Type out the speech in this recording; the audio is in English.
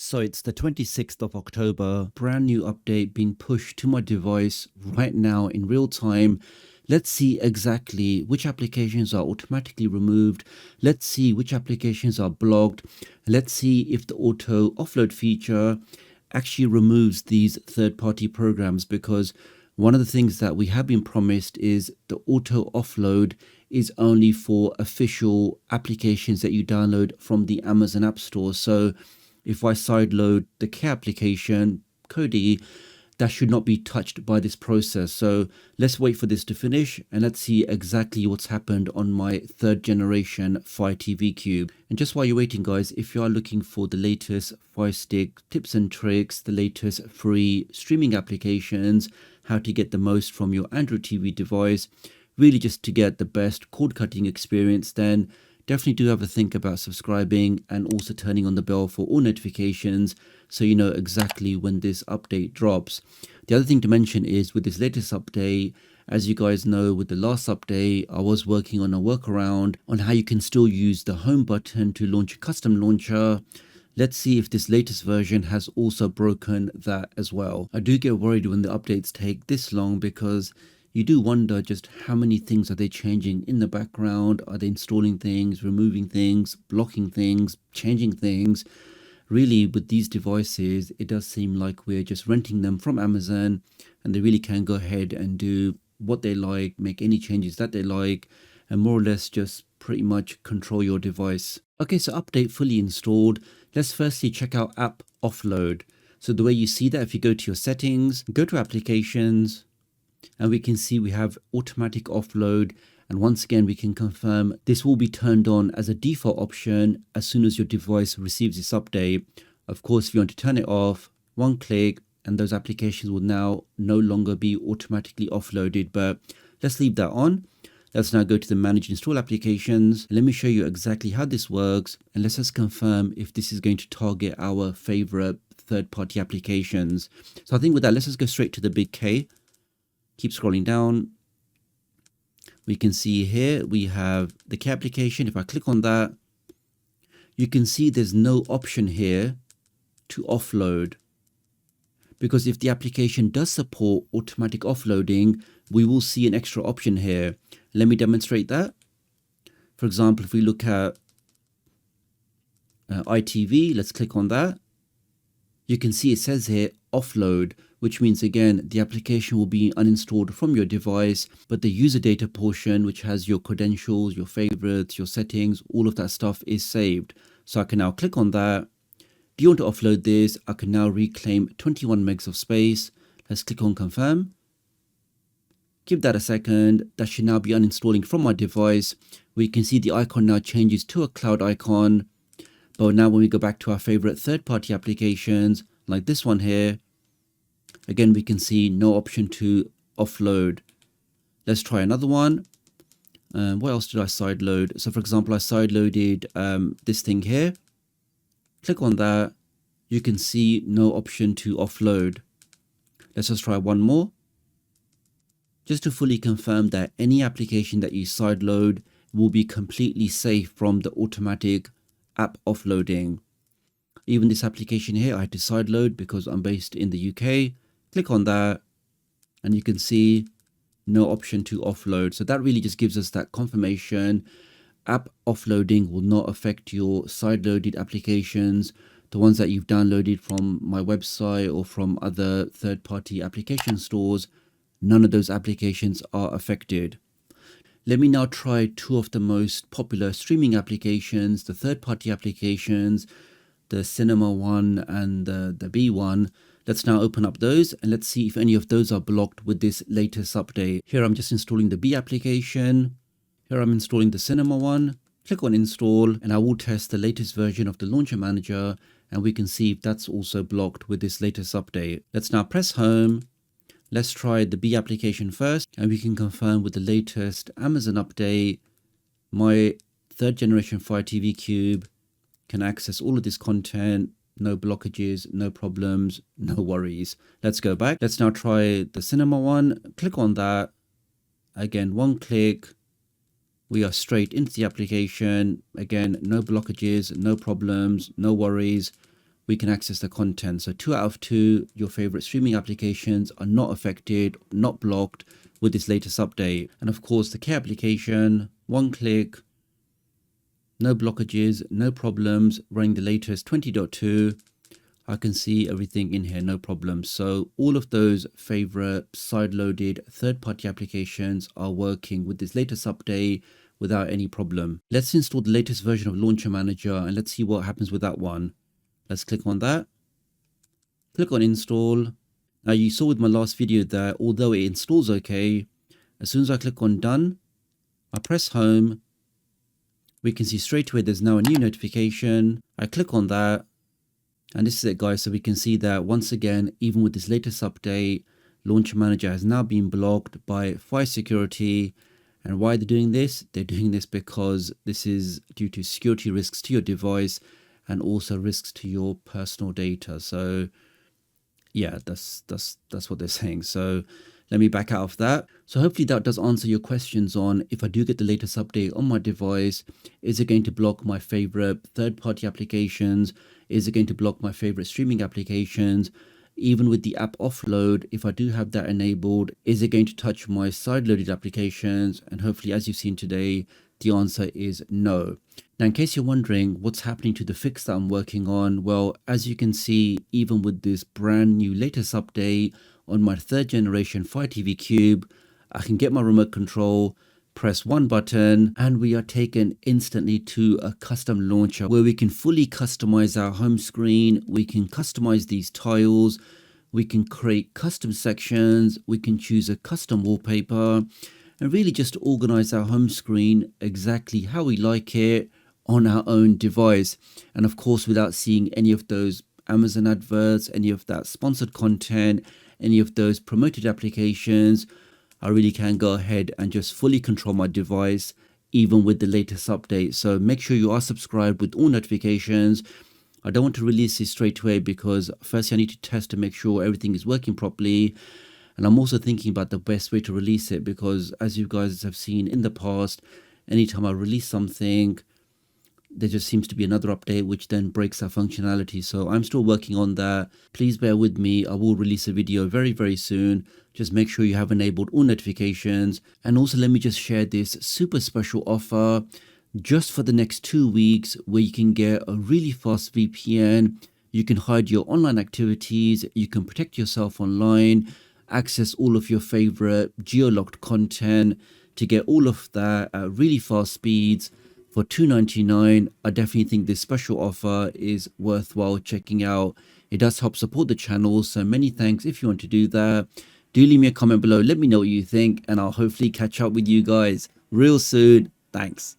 So it's the 26th of October, brand new update being pushed to my device right now in real time. Let's see exactly which applications are automatically removed. Let's see which applications are blocked. Let's see if the auto offload feature actually removes these third-party programs, because one of the things that we have been promised is the auto offload is only for official applications that you download from the Amazon App Store. So if I sideload the Care application, Cody, that should not be touched by this process. So let's wait for this to finish and let's see exactly what's happened on my third generation Fire TV Cube. And just while you're waiting, guys, if you are looking for the latest Firestick tips and tricks, the latest free streaming applications, how to get the most from your Android TV device, really just to get the best cord cutting experience, then definitely do have a think about subscribing and also turning on the bell for all notifications so you know exactly when this update drops. The other thing to mention is with this latest update, as you guys know, with the last update, I was working on a workaround on how you can still use the home button to launch a custom launcher. Let's see if this latest version has also broken that as well. I do get worried when the updates take this long because you do wonder just how many things are they changing in the background. Are they installing things, removing things, blocking things, changing things? Really, with these devices, it does seem like we're just renting them from Amazon and they really can go ahead and do what they like, make any changes that they like, and more or less just pretty much control your device. Okay, so update fully installed. Let's firstly check out app offload. So the way you see that, if you go to your settings, go to applications, and we can see we have automatic offload. And once again, we can confirm this will be turned on as a default option as soon as your device receives this update. Of course, if you want to turn it off, one click, and those applications will now no longer be automatically offloaded. But let's leave that on. Let's now go to the manage install applications. Let me show you exactly how this works. And let's just confirm if this is going to target our favorite third-party applications. So I think with that, let's just go straight to the big K. Keep scrolling down. We can see here we have the Care application. If I click on that, you can see there's no option here to offload, because if the application does support automatic offloading, we will see an extra option here. Let me demonstrate that. For example, if we look at ITV, let's click on that. You can see it says here offload, which means again the application will be uninstalled from your device, but the user data portion, which has your credentials, your favorites, your settings, all of that stuff is saved. So I can now click on that. Do you want to offload this? I can now reclaim 21 megs of space. Let's click on confirm. Give that a second. That should now be uninstalling from my device. We can see the icon now changes to a cloud icon. But now when we go back to our favorite third-party applications, like this one here, again, we can see no option to offload. Let's try another one. What else did I sideload? So for example, I sideloaded this thing here. Click on that. You can see no option to offload. Let's just try one more. Just to fully confirm that any application that you sideload will be completely safe from the automatic app offloading. Even this application here, I had to sideload because I'm based in the UK. Click on that and you can see no option to offload. So that really just gives us that confirmation. App offloading will not affect your sideloaded applications, the ones that you've downloaded from my website or from other third-party application stores. None of those applications are affected. Let me now try two of the most popular streaming applications, the third-party applications, the Cinema one and the B one. Let's now open up those and let's see if any of those are blocked with this latest update. Here I'm just installing the B application. Here I'm installing the Cinema one. Click on install and I will test the latest version of the Launcher Manager and we can see if that's also blocked with this latest update. Let's now press home. Let's try the B application first and we can confirm with the latest Amazon update, my third generation Fire TV Cube can access all of this content, no blockages, no problems, no worries. Let's go back. Let's now try the Cinema one. Click on that. Again, one click. We are straight into the application. Again, no blockages, no problems, no worries. we can access the content. So 2 out of 2, your favorite streaming applications are not affected, not blocked with this latest update. And of course, the K application, 1 click, no blockages, no problems, running the latest 20.2. I can see everything in here, no problem. So all of those favorite side-loaded third-party applications are working with this latest update without any problem. Let's install the latest version of Launcher Manager and let's see what happens with that one. Let's click on that. Click on install. Now you saw with my last video that although it installs okay, as soon as I click on done, I press home, we can see straight away there's now a new notification. I click on that. And this is it, guys. So we can see that once again, even with this latest update, Launcher Manager has now been blocked by Fire Security. And why they're doing this? They're doing this because this is due to security risks to your device and also risks to your personal data. So yeah, that's what they're saying. So let me back out of that. So hopefully that does answer your questions on if I do get the latest update on my device, is it going to block my favorite third-party applications? Is it going to block my favorite streaming applications? Even with the app offload, if I do have that enabled, is it going to touch my side-loaded applications? And hopefully, as you've seen today, the answer is no. Now, in case you're wondering what's happening to the fix that I'm working on, well, as you can see, even with this brand new latest update on my 3rd generation Fire TV Cube, I can get my remote control, press one button, and we are taken instantly to a custom launcher where we can fully customize our home screen. We can customize these tiles. We can create custom sections. We can choose a custom wallpaper and really just organize our home screen exactly how we like it on our own device. And of course, without seeing any of those Amazon adverts, any of that sponsored content, any of those promoted applications, I really can go ahead and just fully control my device, even with the latest update. So make sure you are subscribed with all notifications. I don't want to release this straight away because firstly I need to test to make sure everything is working properly. And I'm also thinking about the best way to release it because as you guys have seen in the past, anytime I release something, there just seems to be another update which then breaks that functionality. So I'm still working on that. Please bear with me. I will release a video very, very soon. Just make sure you have enabled all notifications. And also let me just share this super special offer just for the next 2 weeks where you can get a really fast VPN. You can hide your online activities. You can protect yourself online, access all of your favorite geo-locked content to get all of that at really fast speeds. For $2.99, I definitely think this special offer is worthwhile checking out. It does help support the channel, so many thanks if you want to do that. Do leave me a comment below, let me know what you think, and I'll hopefully catch up with you guys real soon. Thanks.